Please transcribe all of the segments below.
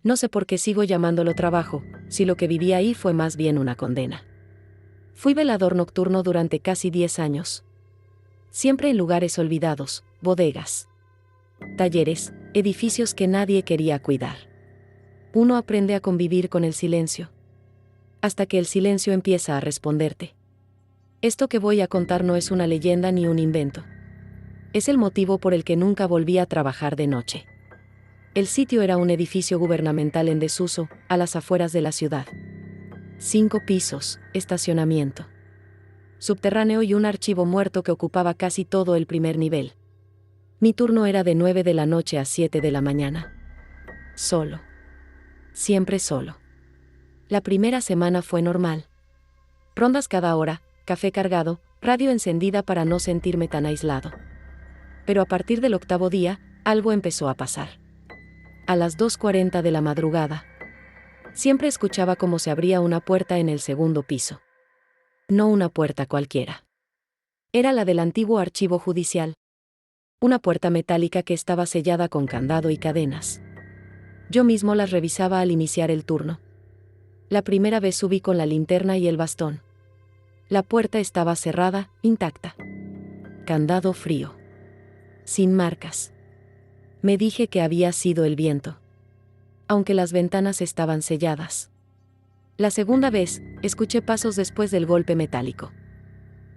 No sé por qué sigo llamándolo trabajo, si lo que viví ahí fue más bien una condena. Fui velador nocturno durante casi 10 años. Siempre en lugares olvidados, bodegas, talleres, edificios que nadie quería cuidar. Uno aprende a convivir con el silencio, hasta que el silencio empieza a responderte. Esto que voy a contar no es una leyenda ni un invento. Es el motivo por el que nunca volví a trabajar de noche. El sitio era un edificio gubernamental en desuso, a las afueras de la ciudad. 5 pisos, estacionamiento subterráneo y un archivo muerto que ocupaba casi todo el primer nivel. Mi turno era de 9 de la noche a 7 de la mañana. Solo. Siempre solo. La primera semana fue normal. Rondas cada hora, café cargado, radio encendida para no sentirme tan aislado. Pero a partir del 8º día, algo empezó a pasar. A las 2:40 de la madrugada. Siempre escuchaba cómo se abría una puerta en el segundo piso. No una puerta cualquiera. Era la del antiguo archivo judicial. Una puerta metálica que estaba sellada con candado y cadenas. Yo mismo las revisaba al iniciar el turno. La primera vez subí con la linterna y el bastón. La puerta estaba cerrada, intacta. Candado frío. Sin marcas. Me dije que había sido el viento. Aunque las ventanas estaban selladas. La segunda vez, escuché pasos después del golpe metálico.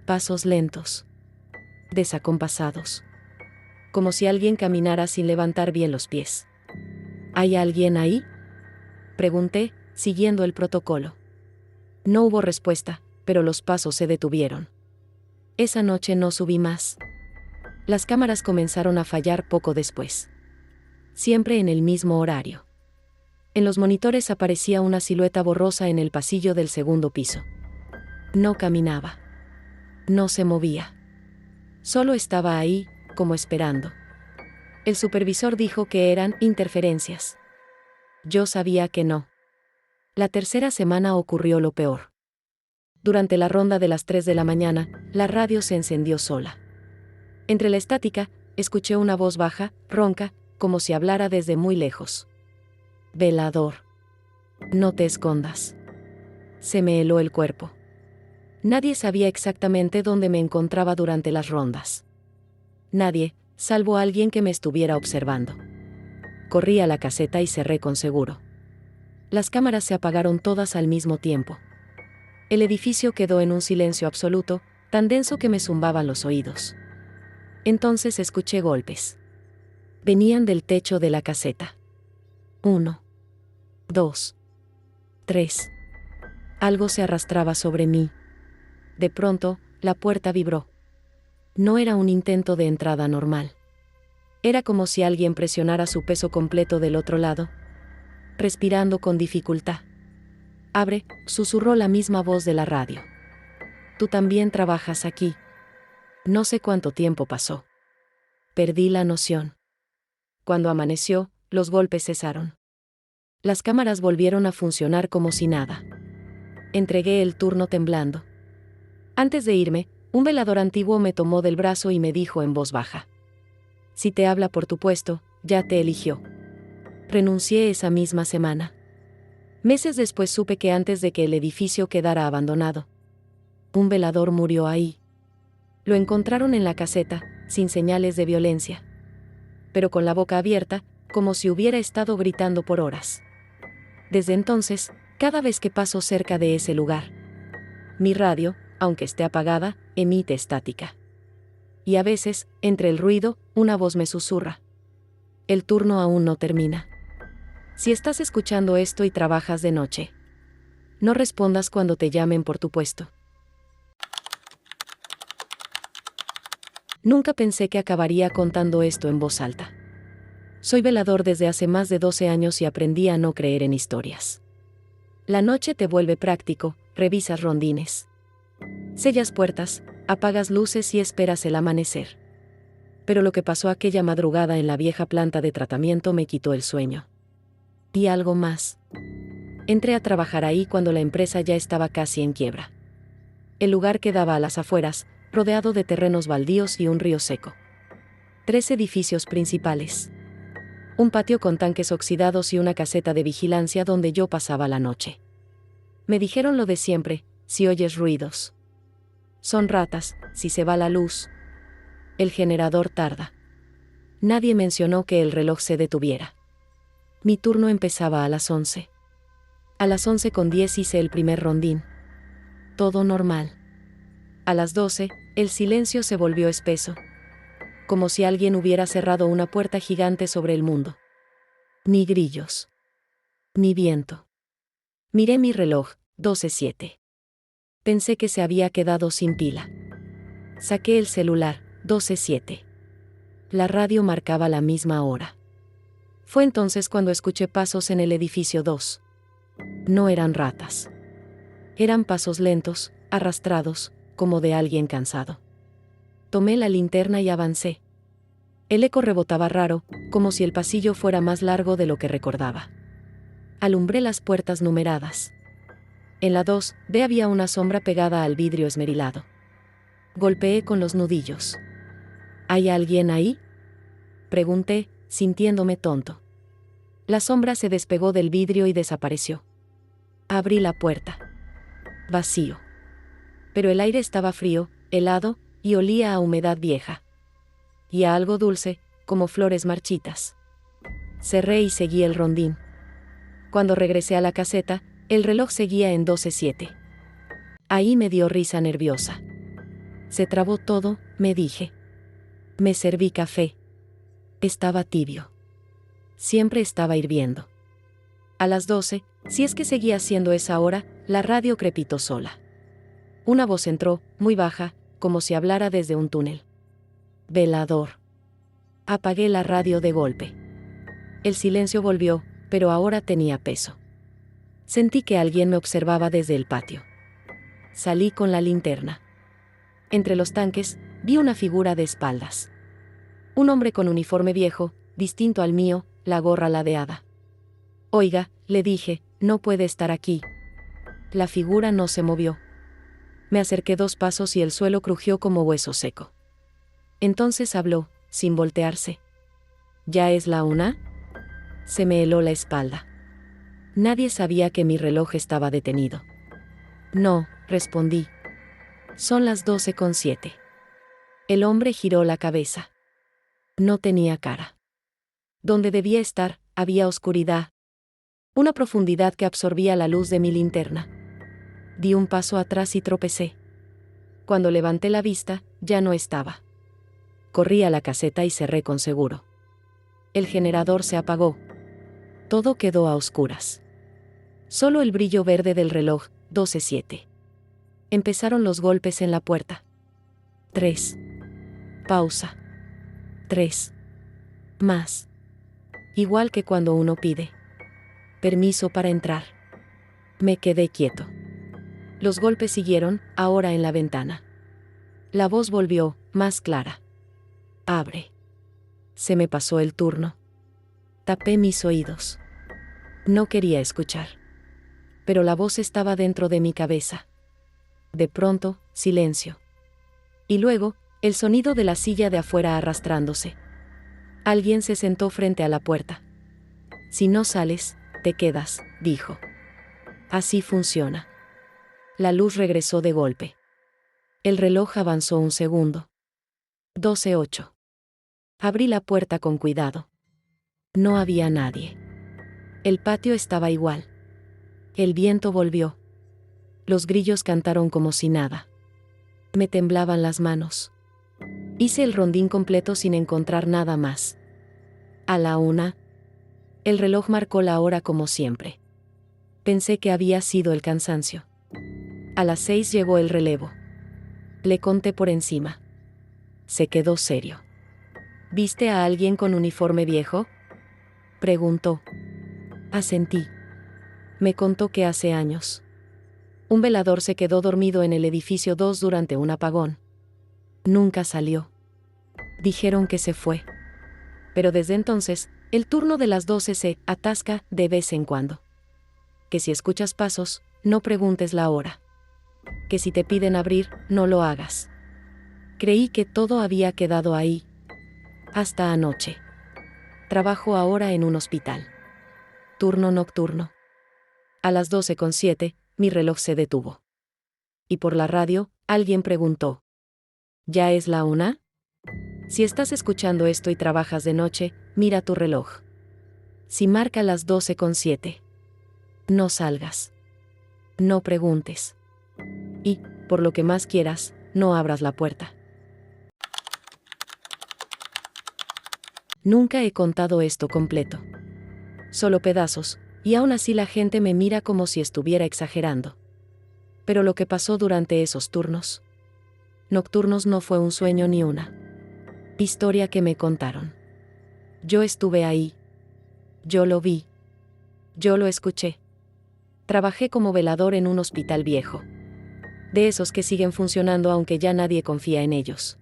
Pasos lentos. Desacompasados. Como si alguien caminara sin levantar bien los pies. ¿Hay alguien ahí?, pregunté, siguiendo el protocolo. No hubo respuesta, pero los pasos se detuvieron. Esa noche no subí más. Las cámaras comenzaron a fallar poco después. Siempre en el mismo horario. En los monitores aparecía una silueta borrosa en el pasillo del segundo piso. No caminaba. No se movía. Solo estaba ahí, como esperando. El supervisor dijo que eran interferencias. Yo sabía que no. La tercera semana ocurrió lo peor. Durante la ronda de las 3 de la mañana, la radio se encendió sola. Entre la estática, escuché una voz baja, ronca, como si hablara desde muy lejos. Velador. No te escondas. Se me heló el cuerpo. Nadie sabía exactamente dónde me encontraba durante las rondas. Nadie, salvo alguien que me estuviera observando. Corrí a la caseta y cerré con seguro. Las cámaras se apagaron todas al mismo tiempo. El edificio quedó en un silencio absoluto, tan denso que me zumbaban los oídos. Entonces escuché golpes. Venían del techo de la caseta. 1, 2, 3. Algo se arrastraba sobre mí. De pronto, la puerta vibró. No era un intento de entrada normal. Era como si alguien presionara su peso completo del otro lado. Respirando con dificultad. Abre, susurró la misma voz de la radio. Tú también trabajas aquí. No sé cuánto tiempo pasó. Perdí la noción. Cuando amaneció, los golpes cesaron. Las cámaras volvieron a funcionar como si nada. Entregué el turno temblando. Antes de irme, un velador antiguo me tomó del brazo y me dijo en voz baja. Si te habla por tu puesto, ya te eligió. Renuncié esa misma semana. Meses después supe que antes de que el edificio quedara abandonado, un velador murió ahí. Lo encontraron en la caseta, sin señales de violencia. Pero con la boca abierta, como si hubiera estado gritando por horas. Desde entonces, cada vez que paso cerca de ese lugar, mi radio, aunque esté apagada, emite estática. Y a veces, entre el ruido, una voz me susurra. El turno aún no termina. Si estás escuchando esto y trabajas de noche, no respondas cuando te llamen por tu puesto. Nunca pensé que acabaría contando esto en voz alta. Soy velador desde hace más de 12 años y aprendí a no creer en historias. La noche te vuelve práctico, revisas rondines. Sellas puertas, apagas luces y esperas el amanecer. Pero lo que pasó aquella madrugada en la vieja planta de tratamiento me quitó el sueño. Y algo más. Entré a trabajar ahí cuando la empresa ya estaba casi en quiebra. El lugar quedaba a las afueras, rodeado de terrenos baldíos y un río seco. 3 edificios principales. Un patio con tanques oxidados y una caseta de vigilancia donde yo pasaba la noche. Me dijeron lo de siempre: si oyes ruidos. Son ratas, si se va la luz. El generador tarda. Nadie mencionó que el reloj se detuviera. Mi turno empezaba a las 11. A las 11:10 hice el primer rondín. Todo normal. A las 12, el silencio se volvió espeso. Como si alguien hubiera cerrado una puerta gigante sobre el mundo. Ni grillos. Ni viento. Miré mi reloj, 12:07. Pensé que se había quedado sin pila. Saqué el celular, 12:07. La radio marcaba la misma hora. Fue entonces cuando escuché pasos en el edificio 2. No eran ratas. Eran pasos lentos, arrastrados, como de alguien cansado. Tomé la linterna y avancé. El eco rebotaba raro, como si el pasillo fuera más largo de lo que recordaba. Alumbré las puertas numeradas. En la 2B había una sombra pegada al vidrio esmerilado. Golpeé con los nudillos. ¿Hay alguien ahí?, pregunté, sintiéndome tonto. La sombra se despegó del vidrio y desapareció. Abrí la puerta. Vacío. Pero el aire estaba frío, helado, y olía a humedad vieja. Y a algo dulce, como flores marchitas. Cerré y seguí el rondín. Cuando regresé a la caseta, el reloj seguía en 12:07. Ahí me dio risa nerviosa. Se trabó todo, me dije. Me serví café. Estaba tibio. Siempre estaba hirviendo. A las 12, si es que seguía siendo esa hora, la radio crepitó sola. Una voz entró, muy baja, como si hablara desde un túnel. Velador. Apagué la radio de golpe. El silencio volvió, pero ahora tenía peso. Sentí que alguien me observaba desde el patio. Salí con la linterna. Entre los tanques, vi una figura de espaldas. Un hombre con uniforme viejo, distinto al mío, la gorra ladeada. Oiga, le dije, no puede estar aquí. La figura no se movió. Me acerqué 2 pasos y el suelo crujió como hueso seco. Entonces habló, sin voltearse. ¿Ya es la 1? Se me heló la espalda. Nadie sabía que mi reloj estaba detenido. No, respondí. Son las 12:07. El hombre giró la cabeza. No tenía cara. Donde debía estar, había oscuridad. Una profundidad que absorbía la luz de mi linterna. Di un paso atrás y tropecé. Cuando levanté la vista, ya no estaba. Corrí a la caseta y cerré con seguro. El generador se apagó. Todo quedó a oscuras. Solo el brillo verde del reloj, 12:07. Empezaron los golpes en la puerta. 3. Pausa. 3. Más. Igual que cuando uno pide permiso para entrar. Me quedé quieto. Los golpes siguieron, ahora en la ventana. La voz volvió, más clara. Abre. Se me pasó el turno. Tapé mis oídos. No quería escuchar. Pero la voz estaba dentro de mi cabeza. De pronto, silencio. Y luego, el sonido de la silla de afuera arrastrándose. Alguien se sentó frente a la puerta. Si no sales, te quedas, dijo. Así funciona. La luz regresó de golpe. El reloj avanzó un segundo. 12:08. Abrí la puerta con cuidado. No había nadie. El patio estaba igual. El viento volvió. Los grillos cantaron como si nada. Me temblaban las manos. Hice el rondín completo sin encontrar nada más. A la 1. El reloj marcó la hora como siempre. Pensé que había sido el cansancio. A las 6 llegó el relevo. Le conté por encima. Se quedó serio. ¿Viste a alguien con uniforme viejo?, preguntó. Asentí. Me contó que hace años un velador se quedó dormido en el edificio 2 durante un apagón. Nunca salió. Dijeron que se fue. Pero desde entonces, el turno de las 12 se atasca de vez en cuando. Que si escuchas pasos, no preguntes la hora. que si te piden abrir, no lo hagas. Creí que todo había quedado ahí. Hasta anoche. Trabajo ahora en un hospital. Turno nocturno. A las 12:07, mi reloj se detuvo. Y por la radio, alguien preguntó: ¿ya es la 1? Si estás escuchando esto y trabajas de noche, mira tu reloj. Si marca las 12:07. No salgas. No preguntes. Y, por lo que más quieras, no abras la puerta. Nunca he contado esto completo. Solo pedazos, y aún así la gente me mira como si estuviera exagerando. Pero lo que pasó durante esos turnos nocturnos no fue un sueño ni una historia que me contaron. Yo estuve ahí. Yo lo vi. Yo lo escuché. Trabajé como velador en un hospital viejo. De esos que siguen funcionando aunque ya nadie confía en ellos.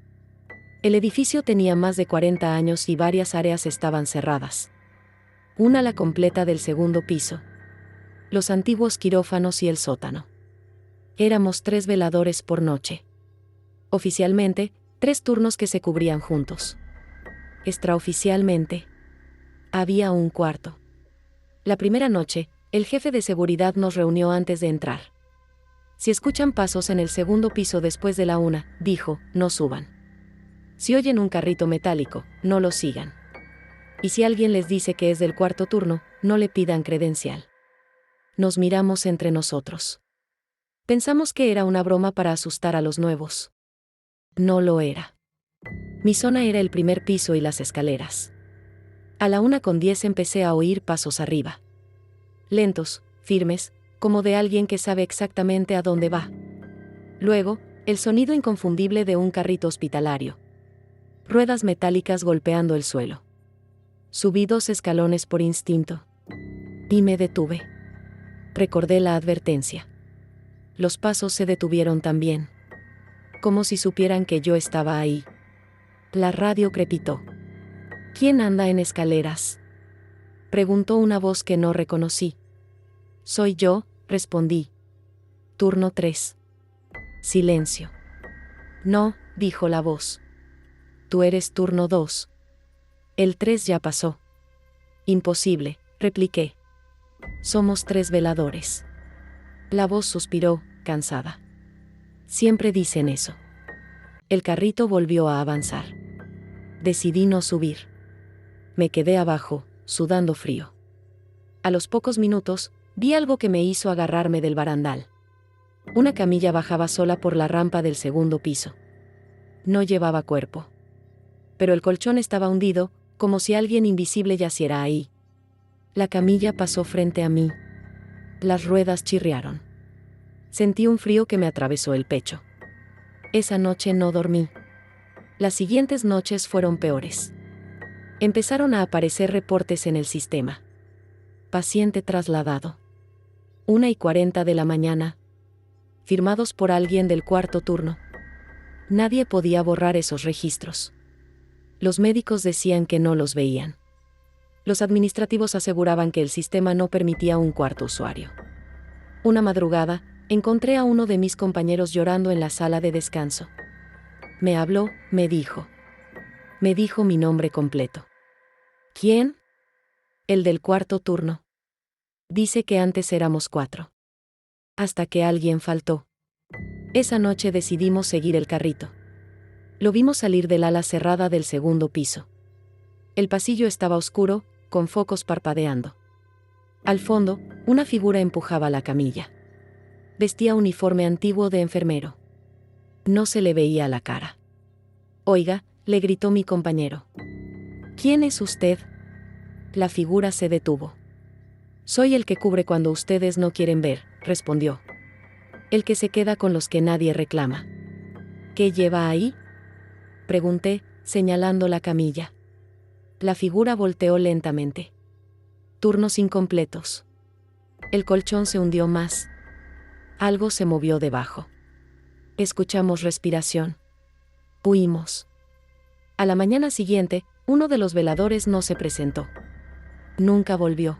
El edificio tenía más de 40 años y varias áreas estaban cerradas. Una la completa del segundo piso. Los antiguos quirófanos y el sótano. Éramos 3 veladores por noche. Oficialmente, 3 turnos que se cubrían juntos. Extraoficialmente, había un cuarto. La primera noche, el jefe de seguridad nos reunió antes de entrar. Si escuchan pasos en el segundo piso después de la 1, dijo, no suban. Si oyen un carrito metálico, no lo sigan. Y si alguien les dice que es del cuarto turno, no le pidan credencial. Nos miramos entre nosotros. Pensamos que era una broma para asustar a los nuevos. No lo era. Mi zona era el primer piso y las escaleras. A la 1:10 empecé a oír pasos arriba. Lentos, firmes, como de alguien que sabe exactamente a dónde va. Luego, el sonido inconfundible de un carrito hospitalario. Ruedas metálicas golpeando el suelo. Subí 2 escalones por instinto. Y me detuve. Recordé la advertencia. Los pasos se detuvieron también. Como si supieran que yo estaba ahí. La radio crepitó. ¿Quién anda en escaleras?, preguntó una voz que no reconocí. Soy yo, respondí. Turno 3. Silencio. No, dijo la voz. Tú eres turno 2. El 3 ya pasó. Imposible, repliqué. Somos 3 veladores. La voz suspiró, cansada. Siempre dicen eso. El carrito volvió a avanzar. Decidí no subir. Me quedé abajo, sudando frío. A los pocos minutos, vi algo que me hizo agarrarme del barandal. Una camilla bajaba sola por la rampa del segundo piso. No llevaba cuerpo. Pero el colchón estaba hundido, como si alguien invisible yaciera ahí. La camilla pasó frente a mí. Las ruedas chirriaron. Sentí un frío que me atravesó el pecho. Esa noche no dormí. Las siguientes noches fueron peores. Empezaron a aparecer reportes en el sistema. Paciente trasladado. 1:40 de la mañana. Firmados por alguien del cuarto turno. Nadie podía borrar esos registros. Los médicos decían que no los veían. Los administrativos aseguraban que el sistema no permitía un cuarto usuario. Una madrugada, encontré a uno de mis compañeros llorando en la sala de descanso. Me habló, me dijo. Me dijo mi nombre completo. ¿Quién? El del cuarto turno. Dice que antes éramos 4. Hasta que alguien faltó. Esa noche decidimos seguir el carrito. Lo vimos salir del ala cerrada del segundo piso. El pasillo estaba oscuro, con focos parpadeando. Al fondo, una figura empujaba la camilla. Vestía uniforme antiguo de enfermero. No se le veía la cara. Oiga, le gritó mi compañero. ¿Quién es usted? La figura se detuvo. Soy el que cubre cuando ustedes no quieren ver, respondió. El que se queda con los que nadie reclama. ¿Qué lleva ahí?, pregunté, señalando la camilla. La figura volteó lentamente. Turnos incompletos. El colchón se hundió más. Algo se movió debajo. Escuchamos respiración. Huimos. A la mañana siguiente, uno de los veladores no se presentó. Nunca volvió.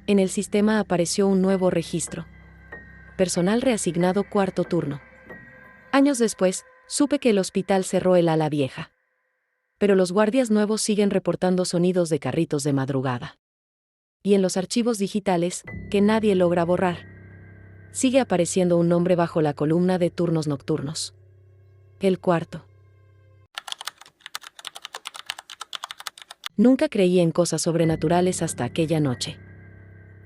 En el sistema apareció un nuevo registro. personal reasignado cuarto turno. Años después, supe que el hospital cerró el ala vieja. Pero los guardias nuevos siguen reportando sonidos de carritos de madrugada. Y en los archivos digitales, que nadie logra borrar, sigue apareciendo un nombre bajo la columna de turnos nocturnos. El cuarto. Nunca creí en cosas sobrenaturales hasta aquella noche.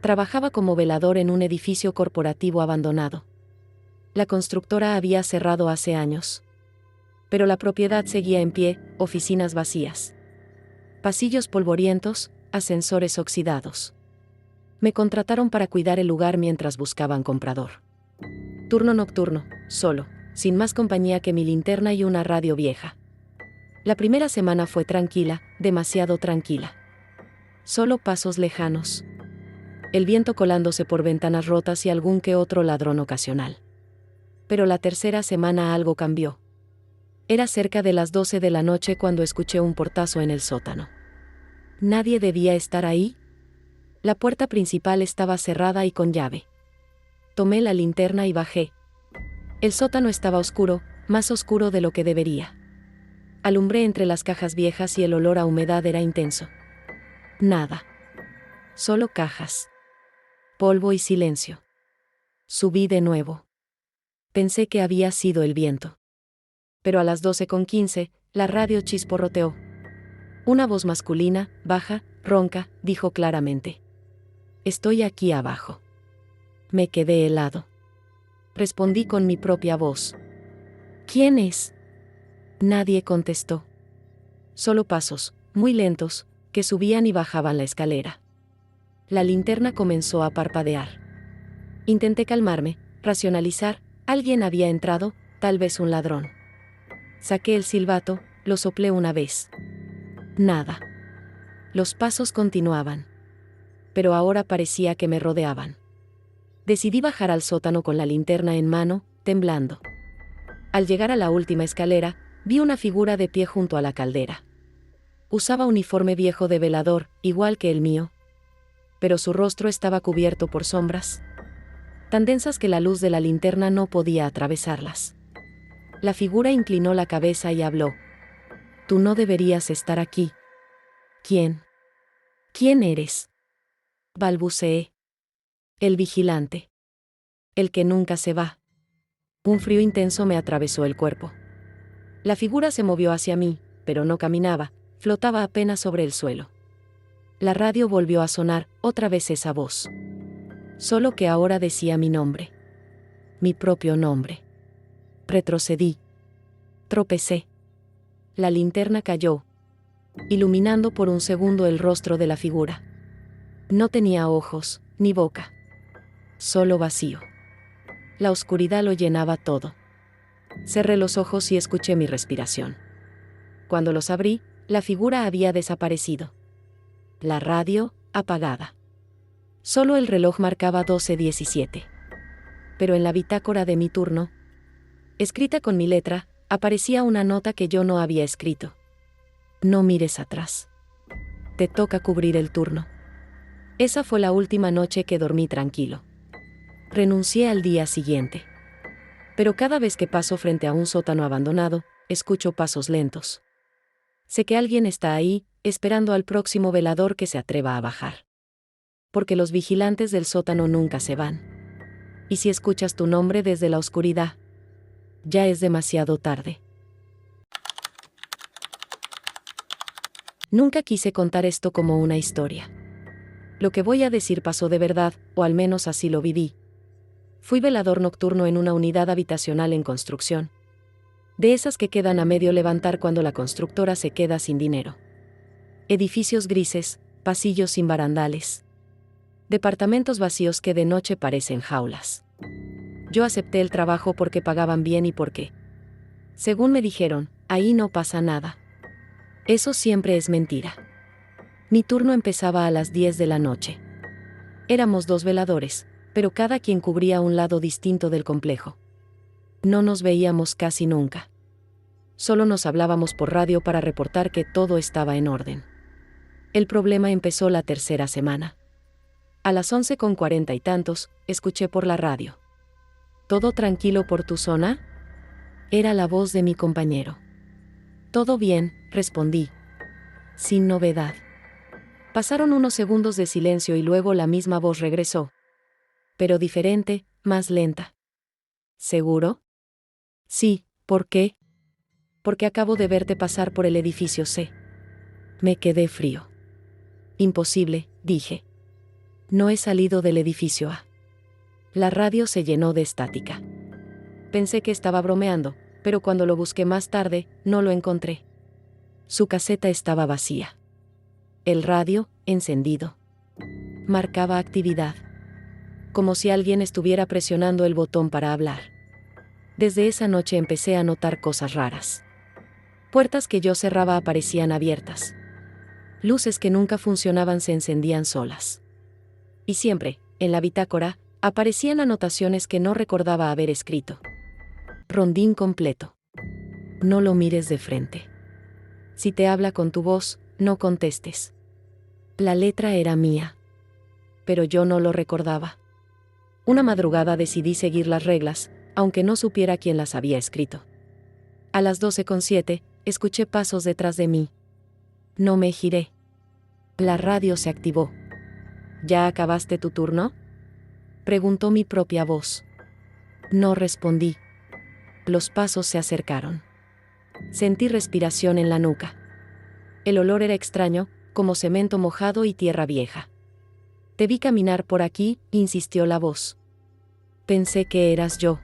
Trabajaba como velador en un edificio corporativo abandonado. La constructora había cerrado hace años. Pero la propiedad seguía en pie, oficinas vacías. Pasillos polvorientos, ascensores oxidados. Me contrataron para cuidar el lugar mientras buscaban comprador. Turno nocturno, solo, sin más compañía que mi linterna y una radio vieja. La primera semana fue tranquila, demasiado tranquila. Solo pasos lejanos. El viento colándose por ventanas rotas y algún que otro ladrón ocasional. Pero la tercera semana algo cambió. Era cerca de las 12 de la noche cuando escuché un portazo en el sótano. ¿Nadie debía estar ahí? La puerta principal estaba cerrada y con llave. Tomé la linterna y bajé. El sótano estaba oscuro, más oscuro de lo que debería. Alumbré entre las cajas viejas y el olor a humedad era intenso. Nada. Solo cajas. Polvo y silencio. Subí de nuevo. Pensé que había sido el viento. Pero a las 12:15, la radio chisporroteó. Una voz masculina, baja, ronca, dijo claramente: «Estoy aquí abajo». Me quedé helado. Respondí con mi propia voz: «¿Quién es?». Nadie contestó. Solo pasos, muy lentos, que subían y bajaban la escalera. La linterna comenzó a parpadear. Intenté calmarme, racionalizar. Alguien había entrado, tal vez un ladrón. Saqué el silbato, lo soplé una vez. Nada. Los pasos continuaban. Pero ahora parecía que me rodeaban. Decidí bajar al sótano con la linterna en mano, temblando. Al llegar a la última escalera, vi una figura de pie junto a la caldera. Usaba uniforme viejo de velador, igual que el mío. Pero su rostro estaba cubierto por sombras, tan densas que la luz de la linterna no podía atravesarlas. La figura inclinó la cabeza y habló: «Tú no deberías estar aquí». «¿Quién? ¿Quién eres?», balbuceé. «El vigilante. El que nunca se va». Un frío intenso me atravesó el cuerpo. La figura se movió hacia mí, pero no caminaba, flotaba apenas sobre el suelo. La radio volvió a sonar, otra vez esa voz. Solo que ahora decía mi nombre. Mi propio nombre. Retrocedí. Tropecé. La linterna cayó, iluminando por un segundo el rostro de la figura. No tenía ojos, ni boca. Solo vacío. La oscuridad lo llenaba todo. Cerré los ojos y escuché mi respiración. Cuando los abrí, la figura había desaparecido. La radio, apagada. Solo el reloj marcaba 12:17. Pero en la bitácora de mi turno, escrita con mi letra, aparecía una nota que yo no había escrito. «No mires atrás. Te toca cubrir el turno». Esa fue la última noche que dormí tranquilo. Renuncié al día siguiente. Pero cada vez que paso frente a un sótano abandonado, escucho pasos lentos. Sé que alguien está ahí, esperando al próximo velador que se atreva a bajar. Porque los vigilantes del sótano nunca se van. Y si escuchas tu nombre desde la oscuridad, ya es demasiado tarde. Nunca quise contar esto como una historia. Lo que voy a decir pasó de verdad, o al menos así lo viví. Fui velador nocturno en una unidad habitacional en construcción. De esas que quedan a medio levantar cuando la constructora se queda sin dinero. Edificios grises, pasillos sin barandales. Departamentos vacíos que de noche parecen jaulas. Yo acepté el trabajo porque pagaban bien y porque, según me dijeron, ahí no pasa nada. Eso siempre es mentira. Mi turno empezaba a las 10 de la noche. Éramos 2 veladores, pero cada quien cubría un lado distinto del complejo. No nos veíamos casi nunca. Solo nos hablábamos por radio para reportar que todo estaba en orden. El problema empezó la tercera semana. A las 11:40 y tantos, escuché por la radio: ¿Todo tranquilo por tu zona? Era la voz de mi compañero. Todo bien, respondí. Sin novedad. Pasaron unos segundos de silencio y luego la misma voz regresó. Pero diferente, más lenta. ¿Seguro? Sí, ¿por qué? Porque acabo de verte pasar por el edificio C. Me quedé frío. Imposible, dije. No he salido del edificio A. La radio se llenó de estática. Pensé que estaba bromeando, pero cuando lo busqué más tarde, no lo encontré. Su caseta estaba vacía. El radio, encendido. Marcaba actividad. Como si alguien estuviera presionando el botón para hablar. Desde esa noche empecé a notar cosas raras. Puertas que yo cerraba aparecían abiertas. Luces que nunca funcionaban se encendían solas. Y siempre, en la bitácora, aparecían anotaciones que no recordaba haber escrito. Rondín completo. No lo mires de frente. Si te habla con tu voz, no contestes. La letra era mía. Pero yo no lo recordaba. Una madrugada decidí seguir las reglas, aunque no supiera quién las había escrito. A las 12:07, escuché pasos detrás de mí. No me giré. La radio se activó. ¿Ya acabaste tu turno?, preguntó mi propia voz. No respondí. Los pasos se acercaron. Sentí respiración en la nuca. El olor era extraño, como cemento mojado y tierra vieja. Te vi caminar por aquí, insistió la voz. Pensé que eras yo.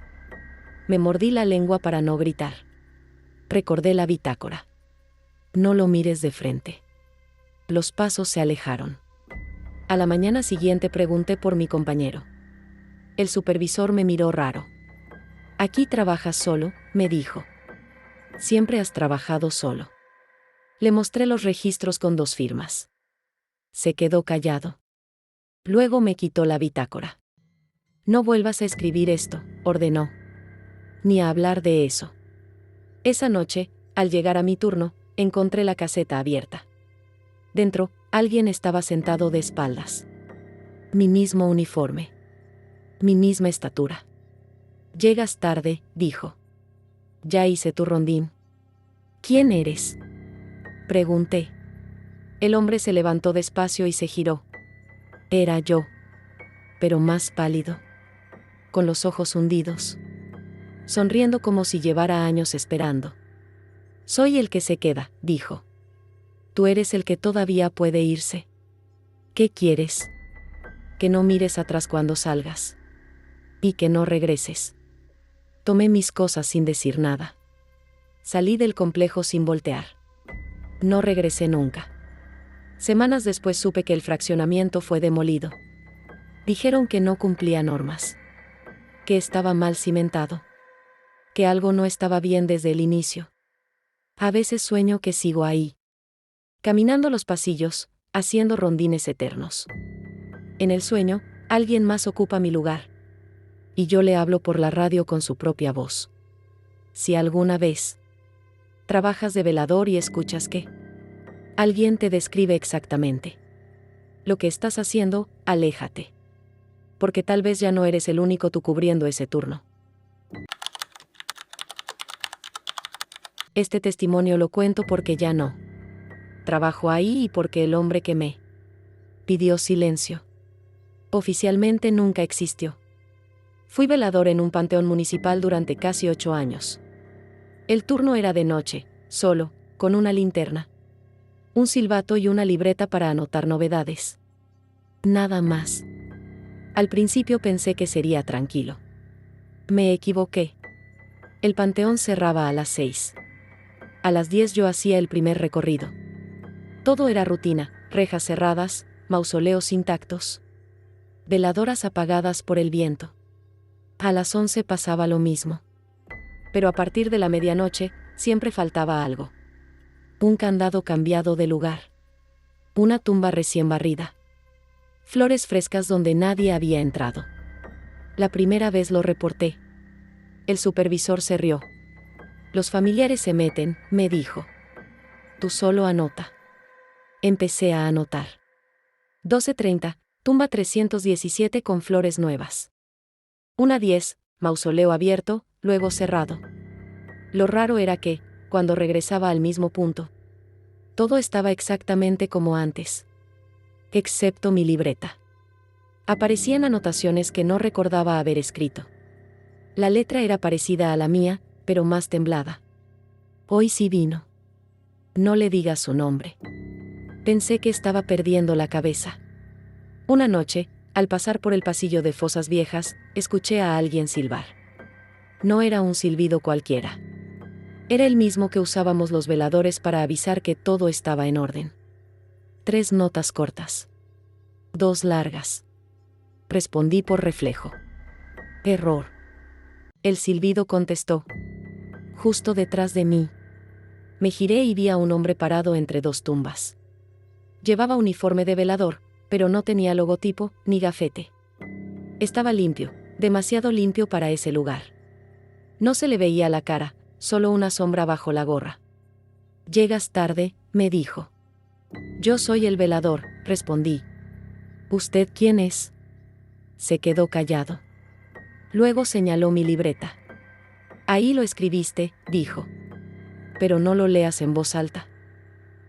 Me mordí la lengua para no gritar. Recordé la bitácora. No lo mires de frente. Los pasos se alejaron. A la mañana siguiente pregunté por mi compañero. El supervisor me miró raro. Aquí trabajas solo, me dijo. Siempre has trabajado solo. Le mostré los registros con 2 firmas. Se quedó callado. Luego me quitó la bitácora. No vuelvas a escribir esto, ordenó. Ni a hablar de eso. Esa noche, al llegar a mi turno, encontré la caseta abierta. Dentro, alguien estaba sentado de espaldas. Mi mismo uniforme. Mi misma estatura. Llegas tarde, dijo. Ya hice tu rondín. ¿Quién eres?, pregunté. El hombre se levantó despacio y se giró. Era yo. Pero más pálido. Con los ojos hundidos. Sonriendo como si llevara años esperando. Soy el que se queda, dijo. Tú eres el que todavía puede irse. ¿Qué quieres? Que no mires atrás cuando salgas. Y que no regreses. Tomé mis cosas sin decir nada. Salí del complejo sin voltear. No regresé nunca. Semanas después supe que el fraccionamiento fue demolido. Dijeron que no cumplía normas. Que estaba mal cimentado. Que algo no estaba bien desde el inicio. A veces sueño que sigo ahí. Caminando los pasillos, haciendo rondines eternos. En el sueño, alguien más ocupa mi lugar. Y yo le hablo por la radio con su propia voz. Si alguna vez trabajas de velador y escuchas que alguien te describe exactamente lo que estás haciendo, aléjate. Porque tal vez ya no eres el único tú cubriendo ese turno. Este testimonio lo cuento porque ya no trabajo ahí y porque el hombre que me pidió silencio oficialmente nunca existió. Fui velador en un panteón municipal durante casi 8 años. El turno era de noche, solo, con una linterna, un silbato y una libreta para anotar novedades. Nada más. Al principio pensé que sería tranquilo. Me equivoqué. El panteón cerraba a las 6. A las 10 yo hacía el primer recorrido. Todo era rutina, rejas cerradas, mausoleos intactos. Veladoras apagadas por el viento. A las 11 pasaba lo mismo. Pero a partir de la medianoche, siempre faltaba algo. Un candado cambiado de lugar. Una tumba recién barrida. Flores frescas donde nadie había entrado. La primera vez lo reporté. El supervisor se rió. Los familiares se meten, me dijo. Tú solo anota. Empecé a anotar. 12:30, tumba 317 con flores nuevas. 1:10, mausoleo abierto, luego cerrado. Lo raro era que, cuando regresaba al mismo punto, todo estaba exactamente como antes. Excepto mi libreta. Aparecían anotaciones que no recordaba haber escrito. La letra era parecida a la mía, pero más temblada. Hoy sí vino. No le digas su nombre. Pensé que estaba perdiendo la cabeza. Una noche, al pasar por el pasillo de Fosas Viejas, escuché a alguien silbar. No era un silbido cualquiera. Era el mismo que usábamos los veladores para avisar que todo estaba en orden. 3 notas cortas. 2 largas. Respondí por reflejo. Error. El silbido contestó. Justo detrás de mí. Me giré y vi a un hombre parado entre 2 tumbas. Llevaba uniforme de velador, pero no tenía logotipo ni gafete. Estaba limpio, demasiado limpio para ese lugar. No se le veía la cara, solo una sombra bajo la gorra. Llegas tarde, me dijo. Yo soy el velador, respondí. ¿Usted quién es? Se quedó callado. Luego señaló mi libreta. Ahí lo escribiste, dijo. Pero no lo leas en voz alta.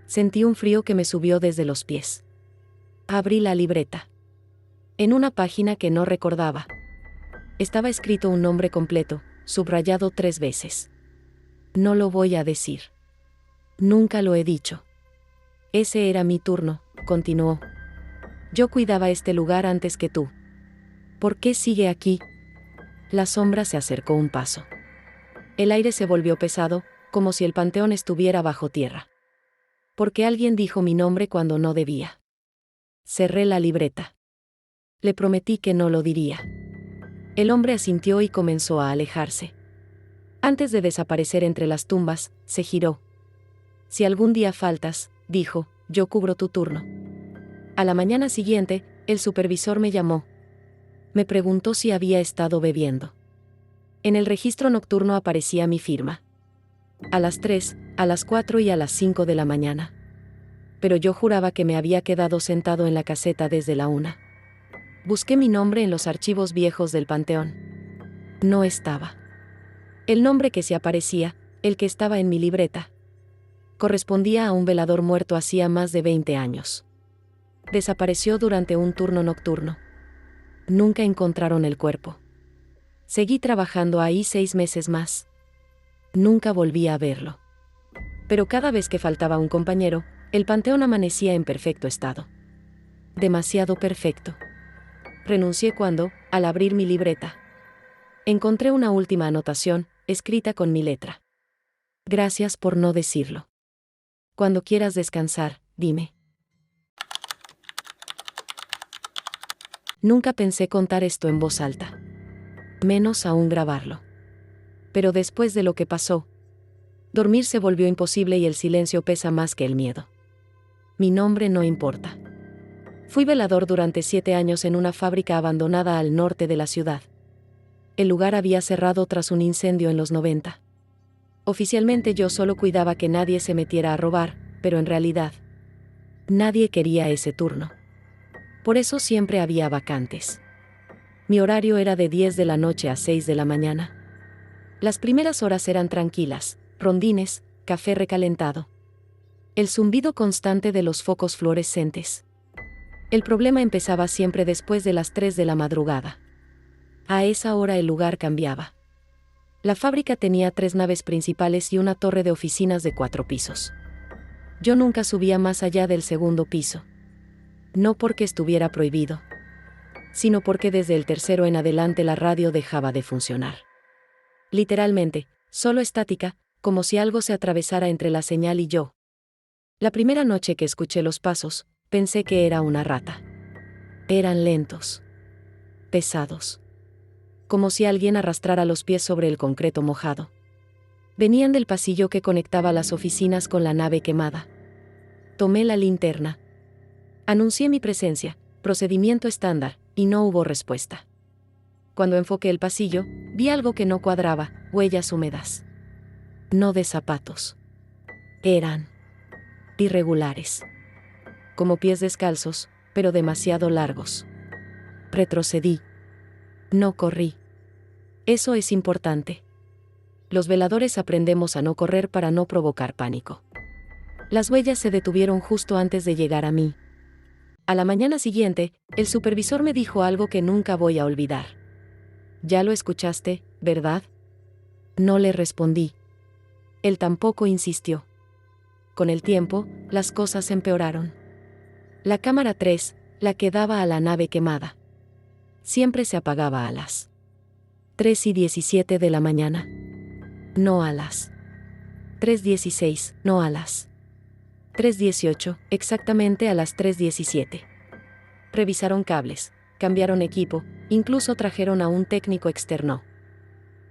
Sentí un frío que me subió desde los pies. Abrí la libreta. En una página que no recordaba, estaba escrito un nombre completo, subrayado 3 veces. No lo voy a decir. Nunca lo he dicho. Ese era mi turno, continuó. Yo cuidaba este lugar antes que tú. ¿Por qué sigue aquí? La sombra se acercó un paso. El aire se volvió pesado, como si el panteón estuviera bajo tierra. Porque alguien dijo mi nombre cuando no debía. Cerré la libreta. Le prometí que no lo diría. El hombre asintió y comenzó a alejarse. Antes de desaparecer entre las tumbas, se giró. Si algún día faltas, dijo, yo cubro tu turno. A la mañana siguiente, el supervisor me llamó. Me preguntó si había estado bebiendo. En el registro nocturno aparecía mi firma. A las 3, a las 4 y a las 5 de la mañana. Pero yo juraba que me había quedado sentado en la caseta desde la 1. Busqué mi nombre en los archivos viejos del panteón. No estaba. El nombre que se aparecía, el que estaba en mi libreta, correspondía a un velador muerto hacía más de 20 años. Desapareció durante un turno nocturno. Nunca encontraron el cuerpo. Seguí trabajando ahí 6 meses más. Nunca volví a verlo. Pero cada vez que faltaba un compañero, el panteón amanecía en perfecto estado. Demasiado perfecto. Renuncié cuando, al abrir mi libreta, encontré una última anotación, escrita con mi letra. Gracias por no decirlo. Cuando quieras descansar, dime. Nunca pensé contar esto en voz alta. Menos aún grabarlo. Pero después de lo que pasó, dormir se volvió imposible y el silencio pesa más que el miedo. Mi nombre no importa. Fui velador durante 7 años en una fábrica abandonada al norte de la ciudad. El lugar había cerrado tras un incendio en los 90. Oficialmente yo solo cuidaba que nadie se metiera a robar, pero en realidad, nadie quería ese turno. Por eso siempre había vacantes. Mi horario era de 10 de la noche a 6 de la mañana. Las primeras horas eran tranquilas, rondines, café recalentado. El zumbido constante de los focos fluorescentes. El problema empezaba siempre después de las 3 de la madrugada. A esa hora el lugar cambiaba. La fábrica tenía 3 naves principales y una torre de oficinas de 4 pisos. Yo nunca subía más allá del 2.º piso. No porque estuviera prohibido, sino porque desde el 3.º en adelante la radio dejaba de funcionar. Literalmente, solo estática, como si algo se atravesara entre la señal y yo. La primera noche que escuché los pasos, pensé que era una rata. Eran lentos. Pesados. Como si alguien arrastrara los pies sobre el concreto mojado. Venían del pasillo que conectaba las oficinas con la nave quemada. Tomé la linterna. Anuncié mi presencia, procedimiento estándar, y no hubo respuesta. Cuando enfoqué el pasillo, vi algo que no cuadraba, huellas húmedas. No de zapatos. Eran irregulares. Como pies descalzos, pero demasiado largos. Retrocedí. No corrí. Eso es importante. Los veladores aprendemos a no correr para no provocar pánico. Las huellas se detuvieron justo antes de llegar a mí. A la mañana siguiente, el supervisor me dijo algo que nunca voy a olvidar. «Ya lo escuchaste, ¿verdad?». No le respondí. Él tampoco insistió. Con el tiempo, las cosas empeoraron. La cámara 3, la que daba a la nave quemada, siempre se apagaba a las 3:17 de la mañana. No a las 3:16, no a las 3:18, exactamente a las 3:17. Revisaron cables, cambiaron equipo, incluso trajeron a un técnico externo.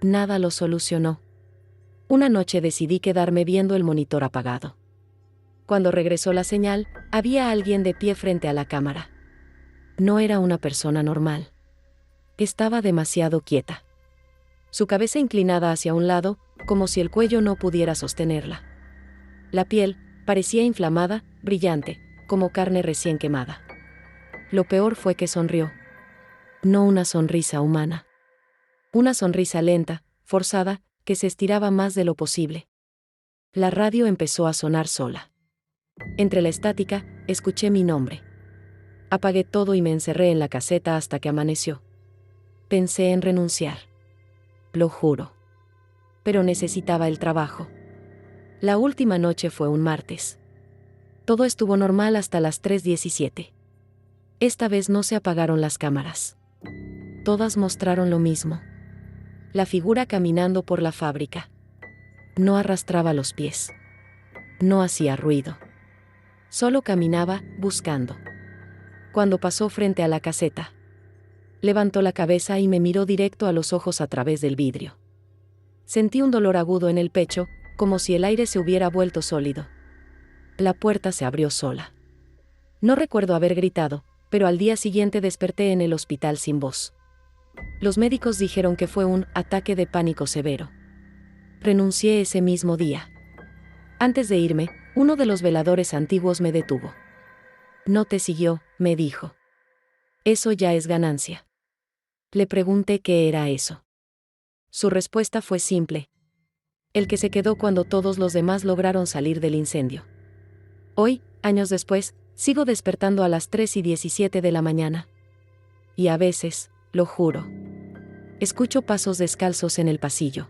Nada lo solucionó. Una noche decidí quedarme viendo el monitor apagado. Cuando regresó la señal, había alguien de pie frente a la cámara. No era una persona normal. Estaba demasiado quieta. Su cabeza inclinada hacia un lado, como si el cuello no pudiera sostenerla. La piel parecía inflamada, brillante, como carne recién quemada. Lo peor fue que sonrió. No una sonrisa humana. Una sonrisa lenta, forzada, que se estiraba más de lo posible. La radio empezó a sonar sola. Entre la estática, escuché mi nombre. Apagué todo y me encerré en la caseta hasta que amaneció. Pensé en renunciar. Lo juro. Pero necesitaba el trabajo. La última noche fue un martes. Todo estuvo normal hasta las 3:17. Esta vez no se apagaron las cámaras. Todas mostraron lo mismo. La figura caminando por la fábrica. No arrastraba los pies. No hacía ruido. Solo caminaba, buscando. Cuando pasó frente a la caseta, levantó la cabeza y me miró directo a los ojos a través del vidrio. Sentí un dolor agudo en el pecho, como si el aire se hubiera vuelto sólido. La puerta se abrió sola. No recuerdo haber gritado, pero al día siguiente desperté en el hospital sin voz. Los médicos dijeron que fue un ataque de pánico severo. Renuncié ese mismo día. Antes de irme, uno de los veladores antiguos me detuvo. «No te siguió», me dijo. «Eso ya es ganancia». Le pregunté qué era eso. Su respuesta fue simple. El que se quedó cuando todos los demás lograron salir del incendio. Hoy, años después, sigo despertando a las 3:17 de la mañana. Y a veces, lo juro, escucho pasos descalzos en el pasillo.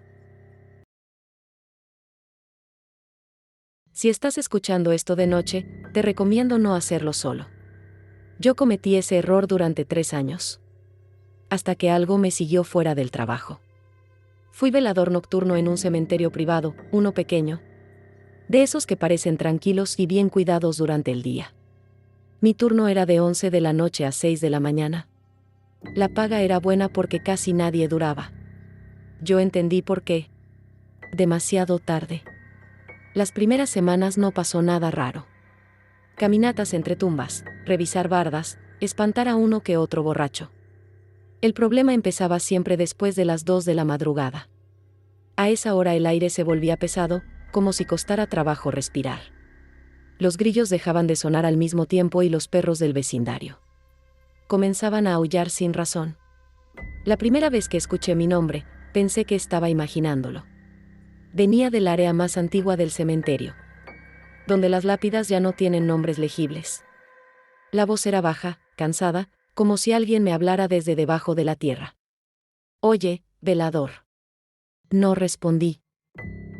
Si estás escuchando esto de noche, te recomiendo no hacerlo solo. Yo cometí ese error durante 3 años. Hasta que algo me siguió fuera del trabajo. Fui velador nocturno en un cementerio privado, uno pequeño. De esos que parecen tranquilos y bien cuidados durante el día. Mi turno era de 11 de la noche a 6 de la mañana. La paga era buena porque casi nadie duraba. Yo entendí por qué. Demasiado tarde. Las primeras semanas no pasó nada raro. Caminatas entre tumbas, revisar bardas, espantar a uno que otro borracho. El problema empezaba siempre después de las 2 de la madrugada. A esa hora el aire se volvía pesado, como si costara trabajo respirar. Los grillos dejaban de sonar al mismo tiempo y los perros del vecindario comenzaban a aullar sin razón. La primera vez que escuché mi nombre, pensé que estaba imaginándolo. Venía del área más antigua del cementerio, donde las lápidas ya no tienen nombres legibles. La voz era baja, cansada, como si alguien me hablara desde debajo de la tierra. «Oye, velador». No respondí.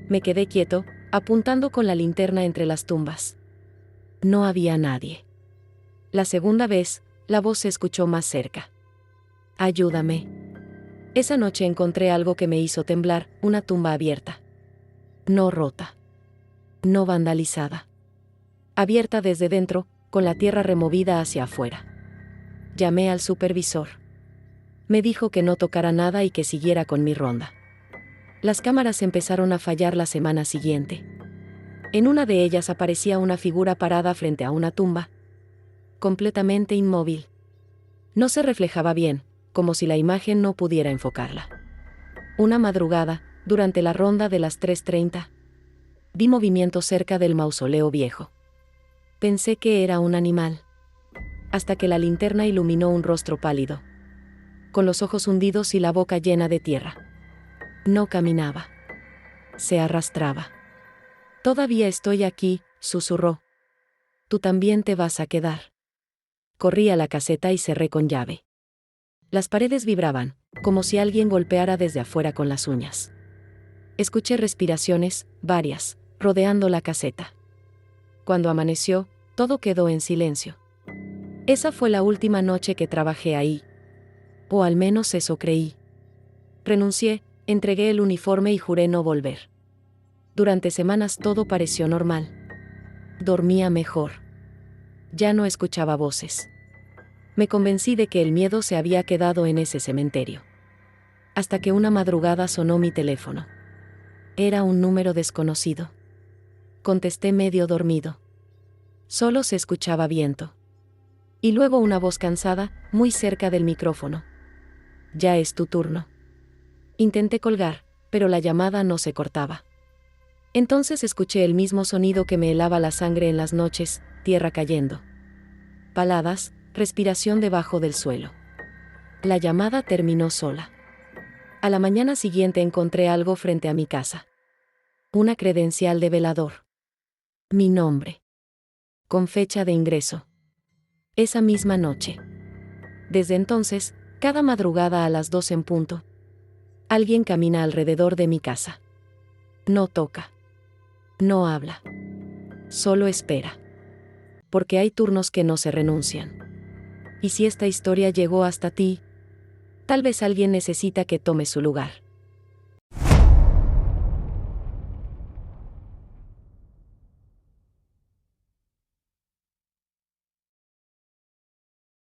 Me quedé quieto, apuntando con la linterna entre las tumbas. No había nadie. La segunda vez, la voz se escuchó más cerca. «Ayúdame». Esa noche encontré algo que me hizo temblar, una tumba abierta. No rota. No vandalizada. Abierta desde dentro, con la tierra removida hacia afuera. Llamé al supervisor. Me dijo que no tocara nada y que siguiera con mi ronda. Las cámaras empezaron a fallar la semana siguiente. En una de ellas aparecía una figura parada frente a una tumba, completamente inmóvil. No se reflejaba bien, como si la imagen no pudiera enfocarla. Una madrugada, durante la ronda de las 3:30, vi movimiento cerca del mausoleo viejo. Pensé que era un animal. Hasta que la linterna iluminó un rostro pálido, con los ojos hundidos y la boca llena de tierra. No caminaba. Se arrastraba. Todavía estoy aquí, susurró. Tú también te vas a quedar. Corrí a la caseta y cerré con llave. Las paredes vibraban, como si alguien golpeara desde afuera con las uñas. Escuché respiraciones, varias, rodeando la caseta. Cuando amaneció, todo quedó en silencio. Esa fue la última noche que trabajé ahí. O al menos eso creí. Renuncié, entregué el uniforme y juré no volver. Durante semanas todo pareció normal. Dormía mejor. Ya no escuchaba voces. Me convencí de que el miedo se había quedado en ese cementerio. Hasta que una madrugada sonó mi teléfono. Era un número desconocido. Contesté medio dormido. Solo se escuchaba viento. Y luego una voz cansada, muy cerca del micrófono. Ya es tu turno. Intenté colgar, pero la llamada no se cortaba. Entonces escuché el mismo sonido que me helaba la sangre en las noches, tierra cayendo. Paladas, respiración debajo del suelo. La llamada terminó sola. A la mañana siguiente encontré algo frente a mi casa. Una credencial de velador. Mi nombre. Con fecha de ingreso. Esa misma noche. Desde entonces, cada madrugada a las 2 en punto, alguien camina alrededor de mi casa. No toca. No habla. Solo espera. Porque hay turnos que no se renuncian. Y si esta historia llegó hasta ti, tal vez alguien necesita que tome su lugar.